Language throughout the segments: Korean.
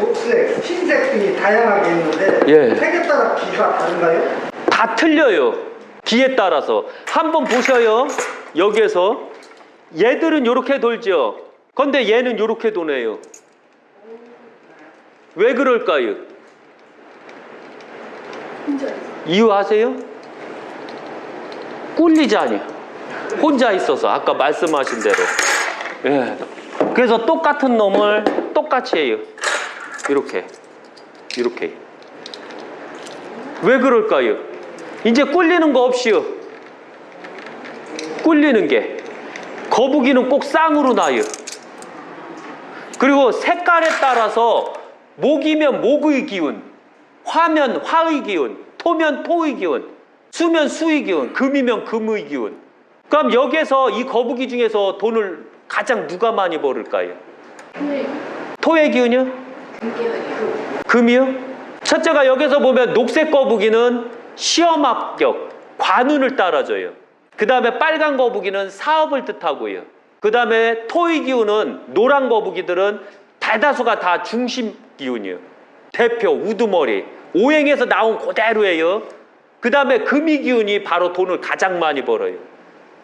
녹색, 흰색 등이 다양하게 있는데 예. 색에 따라 기가 다른가요? 다 틀려요. 기에 따라서. 한번 보셔요. 여기에서 얘들은 이렇게 돌죠. 근데 얘는 이렇게 도네요. 왜 그럴까요? 이유 아세요? 꿀리잖아요. 혼자 있어서 아까 말씀하신 대로. 예. 그래서 똑같은 놈을 똑같이 해요. 이렇게. 왜 그럴까요? 이제 꿀리는 거 없이요. 꿀리는 게 거북이는 꼭 쌍으로 나요. 그리고 색깔에 따라서 목이면 목의 기운, 화면 화의 기운, 토면 토의 기운, 수면 수의 기운, 금이면 금의 기운. 그럼 여기에서 이 거북이 중에서 돈을 가장 누가 많이 벌을까요? 토의 기운이요? 금이요? 첫째가 여기서 보면 녹색 거북이는 시험 합격, 관운을 따라줘요. 그 다음에 빨간 거북이는 사업을 뜻하고요. 그 다음에 토의 기운은 노란 거북이들은 대다수가 다 중심 기운이에요. 대표, 우두머리, 오행에서 나온 그대로예요. 그 다음에 금의 기운이 바로 돈을 가장 많이 벌어요.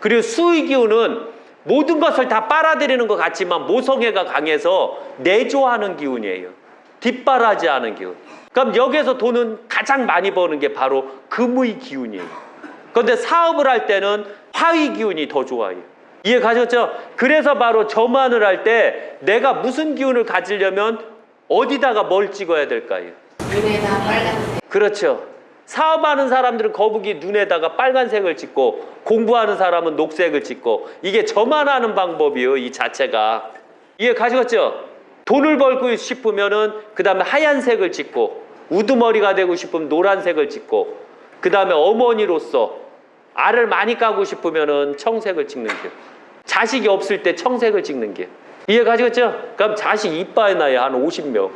그리고 수의 기운은 모든 것을 다 빨아들이는 것 같지만 모성애가 강해서 내조하는 기운이에요. 뒷바라지하는 기운. 그럼 여기에서 돈은 가장 많이 버는 게 바로 금의 기운이에요. 그런데 사업을 할 때는 화의 기운이 더 좋아요. 이해 가셨죠? 그래서 바로 점안을 할 때 내가 무슨 기운을 가지려면 어디다가 뭘 찍어야 될까요? 눈에다 빨간색. 그렇죠. 사업하는 사람들은 거북이 눈에다가 빨간색을 찍고 공부하는 사람은 녹색을 찍고 이게 점안하는 방법이에요. 이 자체가. 이해 가셨죠? 돈을 벌고 싶으면은 그 다음에 하얀색을 찍고 우두머리가 되고 싶으면 노란색을 찍고 그 다음에 어머니로서 알을 많이 까고 싶으면은 청색을 찍는 게 자식이 없을 때 청색을 찍는 게 이해 가시겠죠? 그럼 자식 이빠이 나야 한 50명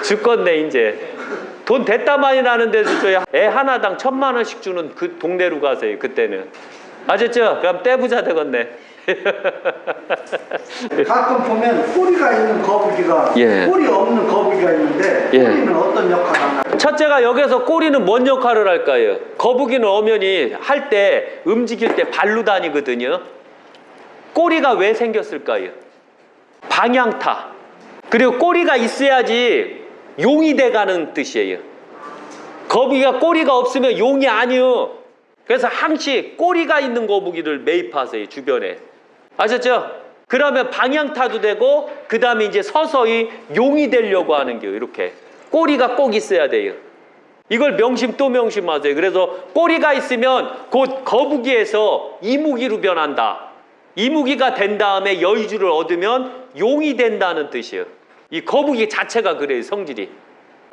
죽겠네 이제 돈 됐다 많이 나는데도 줘야 애 하나당 1,000만 원씩 주는 그 동네로 가세요. 그때는 아셨죠? 그럼 떼부자 되겠네. 가끔 보면 꼬리가 있는 거북이가 예. 꼬리 없는 거북이가 있는데 예. 꼬리는 어떤 역할을 하나요? 첫째가 여기서 꼬리는 뭔 역할을 할까요? 거북이는 엄연히 할 때 움직일 때 발로 다니거든요. 꼬리가 왜 생겼을까요? 방향타. 그리고 꼬리가 있어야지 용이 돼가는 뜻이에요. 거북이가 꼬리가 없으면 용이 아니요. 그래서 항시 꼬리가 있는 거북이를 매입하세요. 주변에. 아셨죠? 그러면 방향타도 되고 그 다음에 이제 서서히 용이 되려고 하는 게요. 이렇게 꼬리가 꼭 있어야 돼요. 이걸 명심 또 명심하세요. 그래서 꼬리가 있으면 곧 거북이에서 이무기로 변한다. 이무기가 된 다음에 여의주를 얻으면 용이 된다는 뜻이에요. 이 거북이 자체가 그래요. 성질이.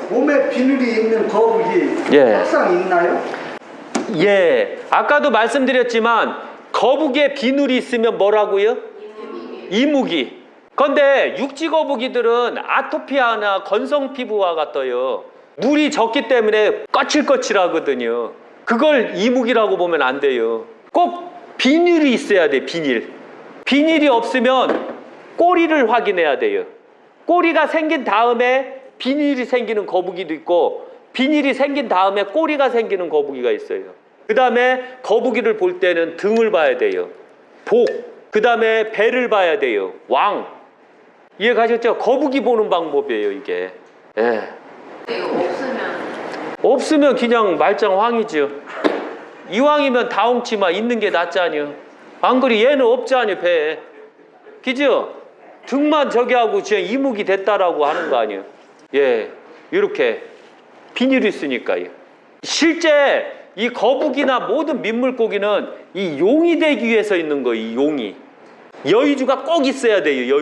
몸에 비늘이 있는 거북이 예. 특성이 있나요? 예, 아까도 말씀드렸지만 거북이에 비늘이 있으면 뭐라고요? 이무기. 그런데 육지 거북이들은 아토피아나 건성 피부와 같아요. 물이 적기 때문에 거칠거칠하거든요. 그걸 이무기라고 보면 안 돼요. 꼭 비닐이 있어야 돼. 비닐이 없으면 꼬리를 확인해야 돼요. 꼬리가 생긴 다음에 비닐이 생기는 거북이도 있고 비닐이 생긴 다음에 꼬리가 생기는 거북이가 있어요. 그 다음에 거북이를 볼 때는 등을 봐야 돼요. 복. 그 다음에 배를 봐야 돼요. 왕. 이해 가셨죠? 거북이 보는 방법이에요 이게. 예. 없으면 그냥 말짱황이죠. 이왕이면 다홍치마 있는 게 낫잖아요. 안 그리 얘는 없잖아요 배에. 그죠? 등만 저기 하고 그냥 이무기 됐다라고 하는 거 아니에요. 예, 이렇게 비닐이 있으니까요. 실제 이 거북이나 모든 민물고기는 이 용이 되기 위해서 있는 거예요. 이 용이. 여의주가 꼭 있어야 돼요.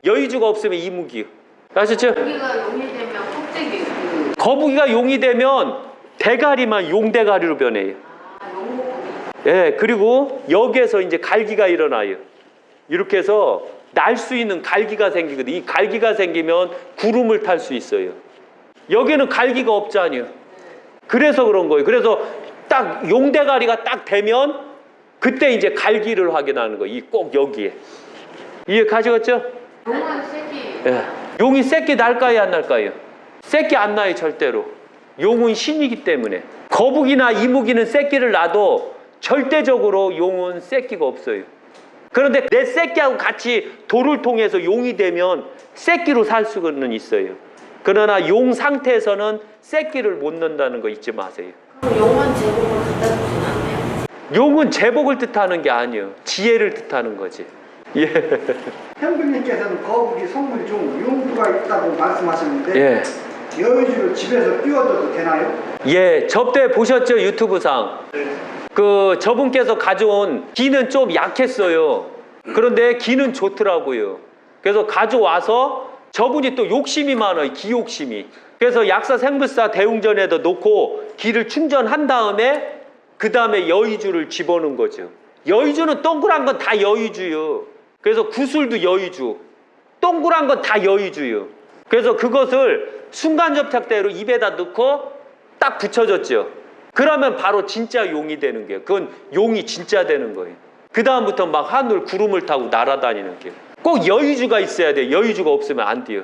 여의주가 없으면 이무기요. 아셨죠? 거북이가 용이 되면 껍데기 거북이가 용이 되면 대가리만 용대가리로 변해요. 용거북이. 예, 그리고 여기에서 이제 갈기가 일어나요. 이렇게 해서 날 수 있는 갈기가 생기거든요. 이 갈기가 생기면 구름을 탈 수 있어요. 여기는 갈기가 없잖아요. 그래서 그런 거예요. 그래서 딱 용대가리가 딱 되면 그때 이제 갈기를 확인하는 거예요. 꼭 여기에. 이해 가시겠죠? 용은 색이 예. 용이 새끼 날까요, 안 날까요? 새끼 안 나요, 절대로. 용은 신이기 때문에. 거북이나 이무기는 새끼를 낳아도 절대적으로 용은 새끼가 없어요. 그런데 내 새끼하고 같이 돌을 통해서 용이 되면 새끼로 살 수는 있어요. 그러나 용 상태에서는 새끼를 못 낳는다는 거 잊지 마세요. 그럼 용은 제목을 갖다 주진 않네요. 용은 제복을 뜻하는 게 아니에요. 지혜를 뜻하는 거지. 예. 형님께서는 거북이 성물 중 용두가 있다고 말씀하셨는데 예. 여의주를 집에서 끼워둬도 되나요? 예. 접대 보셨죠? 유튜브상. 그 저분께서 가져온 기는 좀 약했어요. 그런데 기는 좋더라고요. 그래서 가져와서 저분이 또 욕심이 많아요. 기 욕심이. 그래서 약사 생불사 대웅전에다 놓고 기를 충전한 다음에 그 다음에 여의주를 집어넣은 거죠. 여의주는 동그란 건 다 여의주요. 그래서 구슬도 여의주. 동그란 건 다 여의주요. 그래서 그것을 순간접착대로 입에다 넣고 딱 붙여줬죠. 그러면 바로 진짜 용이 되는 거예요. 그건 용이 진짜 되는 거예요. 그 다음부터 막 하늘 구름을 타고 날아다니는 거예요. 꼭 여의주가 있어야 돼요. 여의주가 없으면 안 돼요.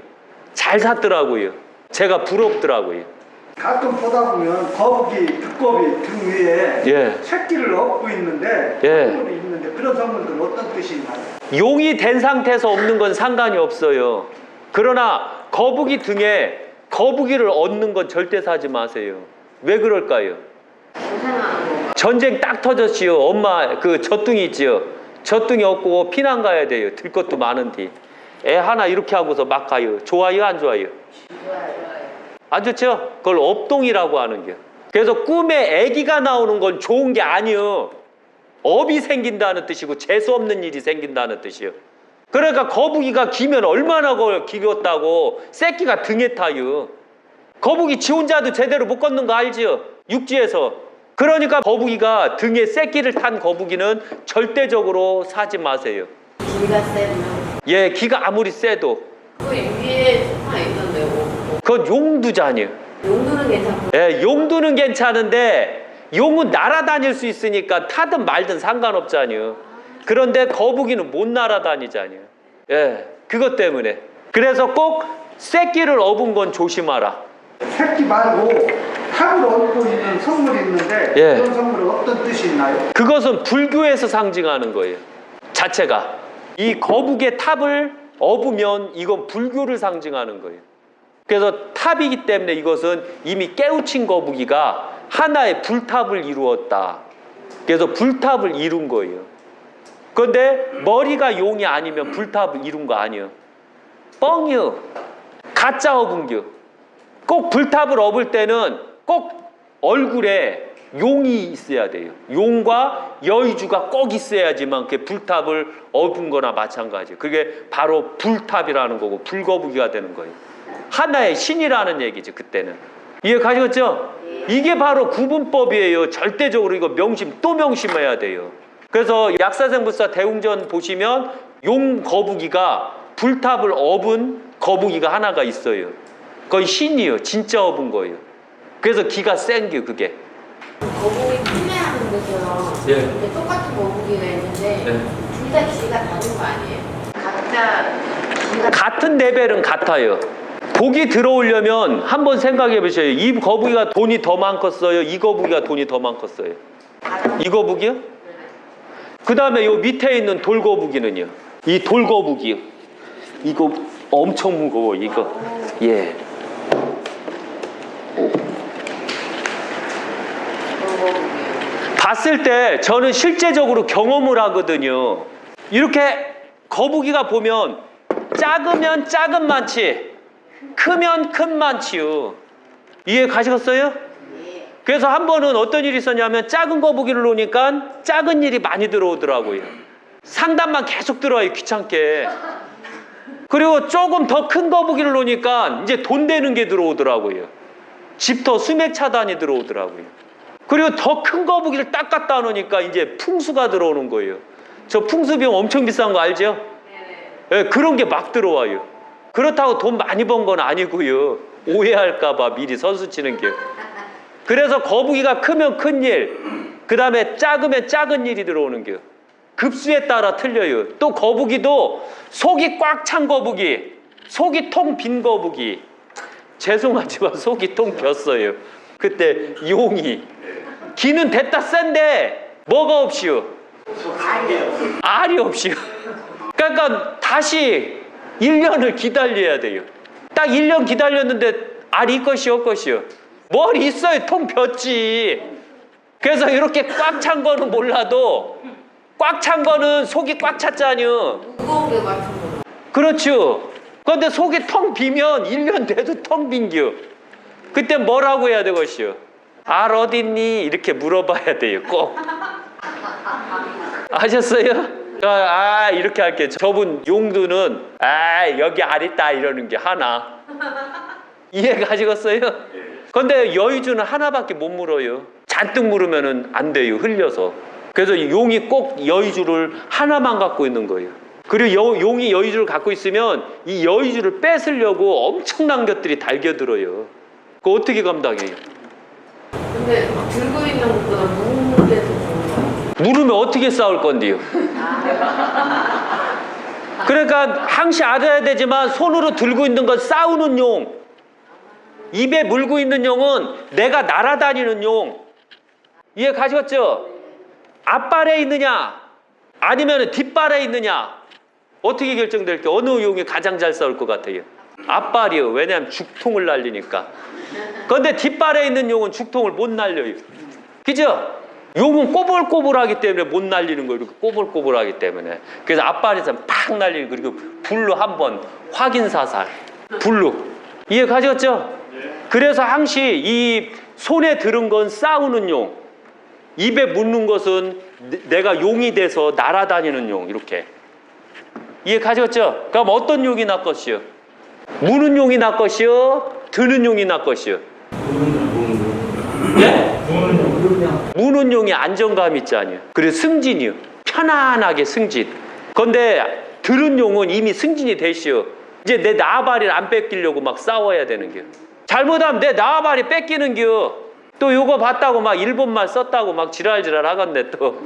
잘 샀더라고요. 제가 부럽더라고요. 가끔 보다 보면 거북이 두꺼비 등 위에 예. 새끼를 업고 있는데 예. 성물이 있는데 그런 성물들은 어떤 뜻인가요? 용이 된 상태에서 없는 건 상관이 없어요. 그러나 거북이 등에 거북이를 얻는 건 절대 사지 마세요. 왜 그럴까요? 고생하는 거. 전쟁 딱 터졌지요. 엄마 그 젖둥이 있지요. 젖둥이 얻고 피난 가야 돼요. 들 것도 많은데 애 하나 이렇게 하고서 막 가요. 좋아요, 안 좋아요? 좋아요. 안 좋죠? 그걸 업동이라고 하는 게. 그래서 꿈에 아기가 나오는 건 좋은 게 아니요. 업이 생긴다는 뜻이고 재수 없는 일이 생긴다는 뜻이요. 그러니까 거북이가 기면 얼마나 기겼다고 새끼가 등에 타요. 거북이 지 혼자도 제대로 못 걷는 거 알지요? 육지에서. 그러니까 거북이가 등에 새끼를 탄 거북이는 절대적으로 사지 마세요. 기가 세면. 예, 기가 아무리 세도. 그 위에 하나 있던데요. 그건 용두잖아요. 용도는 괜찮고. 예, 용두는 괜찮은데 용은 날아다닐 수 있으니까 타든 말든 상관없잖아요. 그런데 거북이는 못 날아다니잖아요. 예, 그것 때문에. 그래서 꼭 새끼를 업은 건 조심하라. 새끼 말고 탑을 얻고 있는 성물이 있는데 예. 그런 성물은 어떤 뜻이 있나요? 그것은 불교에서 상징하는 거예요. 자체가. 이 거북의 탑을 업으면 이건 불교를 상징하는 거예요. 그래서 탑이기 때문에 이것은 이미 깨우친 거북이가 하나의 불탑을 이루었다. 그래서 불탑을 이룬 거예요. 그런데 머리가 용이 아니면 불탑을 이룬 거 아니에요. 뻥이요. 가짜 업은겨. 꼭 불탑을 업을 때는 꼭 얼굴에 용이 있어야 돼요. 용과 여의주가 꼭 있어야지만 그게 불탑을 업은 거나 마찬가지예요. 그게 바로 불탑이라는 거고 불거북이가 되는 거예요. 하나의 신이라는 얘기죠. 그때는. 이해 가시겠죠? 이게 바로 구분법이에요. 절대적으로 이거 또 명심해야 돼요. 그래서 약사생불사 대웅전 보시면 용 거북이가 불탑을 업은 거북이가 하나가 있어요. 거의 신이에요. 진짜 업은 거예요. 그래서 기가 센 게 그게. 거북이 판매하는 데서 예. 근데 똑같은 거북이가 있는데 둘 다 기가 다른 거 아니에요? 각자 기가 같은 레벨은 같아요. 복이 들어오려면 한번 생각해 보셔요. 이 거북이가 돈이 더 많겠어요? 이 거북이가 돈이 더 많겠어요? 다른 이 거북이요? 그 다음에 요 밑에 있는 돌거북이는요? 이 돌거북이요. 이거 엄청 무거워, 이거. 예. 거북이에요. 봤을 때 저는 실제적으로 경험을 하거든요. 이렇게 거북이가 보면 작으면 작은 많지, 크면 큰 많지요. 이해 가시겠어요? 예. 그래서 한 번은 어떤 일이 있었냐면 작은 거북이를 놓으니까 작은 일이 많이 들어오더라고요. 상담만 계속 들어와요, 귀찮게. 그리고 조금 더 큰 거북이를 놓으니까 이제 돈 되는 게 들어오더라고요. 집터 수맥 차단이 들어오더라고요. 그리고 더 큰 거북이를 딱 갖다 놓으니까 이제 풍수가 들어오는 거예요. 저 풍수비용 엄청 비싼 거 알죠? 네, 그런 게 막 들어와요. 그렇다고 돈 많이 번 건 아니고요. 오해할까봐 미리 선수 치는 게. 그래서 거북이가 크면 큰 일, 그 다음에 작으면 작은 일이 들어오는 게. 급수에 따라 틀려요. 또 거북이도 속이 꽉 찬 거북이, 속이 통 빈 거북이. 죄송하지만 속이 통 비었어요. 그때 용이. 기는 됐다 센데 뭐가 없이요? 알이 없이요. 그러니까 다시 1년을 기다려야 돼요. 딱 1년 기다렸는데 알이 있것이요 없것이요? 뭘 있어요. 통 비었지. 그래서 이렇게 꽉 찬 거는 몰라도 꽉 찬 거는 속이 꽉 찼잖아요. 무거운 게 같은 거. 그렇죠. 그런데 속이 텅 비면 1년 돼도 텅 빈겨. 그때 뭐라고 해야 되겠어요? 알 어딨니? 이렇게 물어봐야 돼요. 꼭. 아셨어요? 이렇게 할게요. 저분 용두는 여기 알 있다 이러는 게 하나. 이해 가시겠어요? 근데 여의주는 하나밖에 못 물어요. 잔뜩 물으면 안 돼요. 흘려서. 그래서 용이 꼭 여의주를 하나만 갖고 있는 거예요. 그리고 용이 여의주를 갖고 있으면 이 여의주를 뺏으려고 엄청난 것들이 달겨들어요. 그거 어떻게 감당해요? 근데 들고 있는 것보다 무거운 게 더 좋은 거야. 물으면 어떻게 싸울 건데요? 그러니까 항시 알아야 되지만 손으로 들고 있는 건 싸우는 용. 입에 물고 있는 용은 내가 날아다니는 용. 이해 가셨죠? 앞발에 있느냐 아니면 뒷발에 있느냐 어떻게 결정될게요? 어느 용이 가장 잘 싸울 것 같아요? 앞발이요. 왜냐하면 죽통을 날리니까. 그런데 뒷발에 있는 용은 죽통을 못 날려요. 그죠? 용은 꼬불꼬불하기 때문에 못 날리는 거예요. 이렇게 꼬불꼬불하기 때문에. 그래서 앞발에서 팍 날리고 그리고 불로 한번 확인사살. 불로. 이해 가셨죠? 그래서 항시 이 손에 들은 건 싸우는 용, 입에 묻는 것은 내가 용이 돼서 날아다니는 용. 이렇게. 이해 가셨죠? 그럼 어떤 용이 낫것이요? 무는 용이 낫것이요? 드는 용이 낫것이요? 네? 무는 용이 안정감 있잖아요. 그리고 승진이요. 편안하게 승진. 그런데 들은 용은 이미 승진이 되시오. 이제 내 나발이를 안 뺏기려고 막 싸워야 되는 겨. 잘못하면 내 나발이 뺏기는 겨. 또 요거 봤다고 막 일본말 썼다고 막 지랄지랄 하건데 또.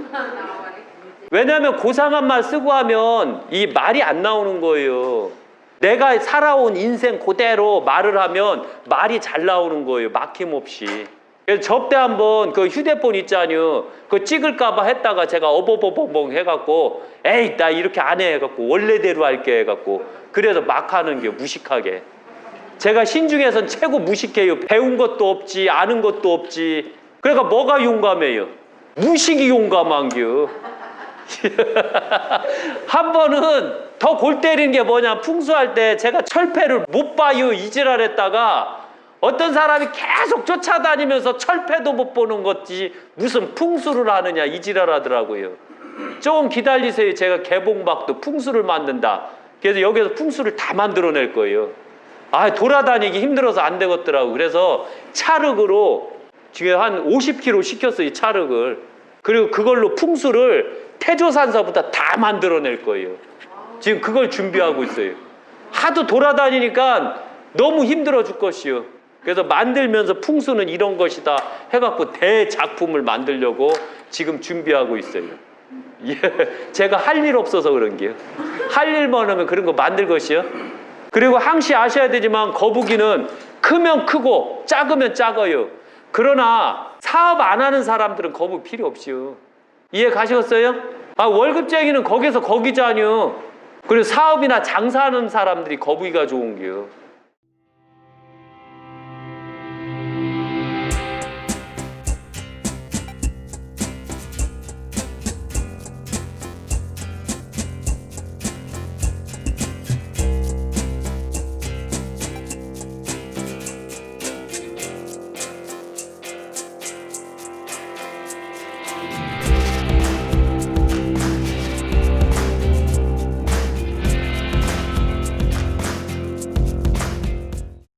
왜냐하면 고상한 말 쓰고 하면 이 말이 안 나오는 거예요. 내가 살아온 인생 그대로 말을 하면 말이 잘 나오는 거예요. 막힘없이. 그래서 접대 한번 그 휴대폰 있잖아요. 그거 찍을까봐 했다가 제가 어버버버벙 해갖고 에이 나 이렇게 안 해 해갖고 원래대로 할게 해갖고 그래서 막 하는 게 무식하게. 제가 신중에선 최고 무식해요. 배운 것도 없지 아는 것도 없지. 그러니까 뭐가 용감해요? 무식이 용감한겨. 한 번은 더 골 때리는 게 뭐냐, 풍수할 때 제가 철폐를 못 봐요 이지랄 했다가 어떤 사람이 계속 쫓아다니면서 철폐도 못 보는 거지 무슨 풍수를 하느냐 이지랄 하더라고요. 좀 기다리세요. 제가 개봉박도 풍수를 만든다. 그래서 여기서 풍수를 다 만들어낼 거예요. 돌아다니기 힘들어서 안 되겠더라고. 그래서 찰흙으로 지금 한 50kg 시켰어요. 찰흙을. 그리고 그걸로 풍수를 태조산서부터 다 만들어낼 거예요. 지금 그걸 준비하고 있어요. 하도 돌아다니니까 너무 힘들어 죽겠어요. 그래서 만들면서 풍수는 이런 것이다 해갖고 대작품을 만들려고 지금 준비하고 있어요. 예, 제가 할 일 없어서 그런 게요. 할 일만 하면 그런 거 만들 것이요. 그리고 항시 아셔야 되지만 거북이는 크면 크고 작으면 작아요. 그러나 사업 안 하는 사람들은 거북이 필요 없이요. 이해 가시겠어요? 월급쟁이는 거기서 거기잖아요. 그리고 사업이나 장사하는 사람들이 거북이가 좋은 게요.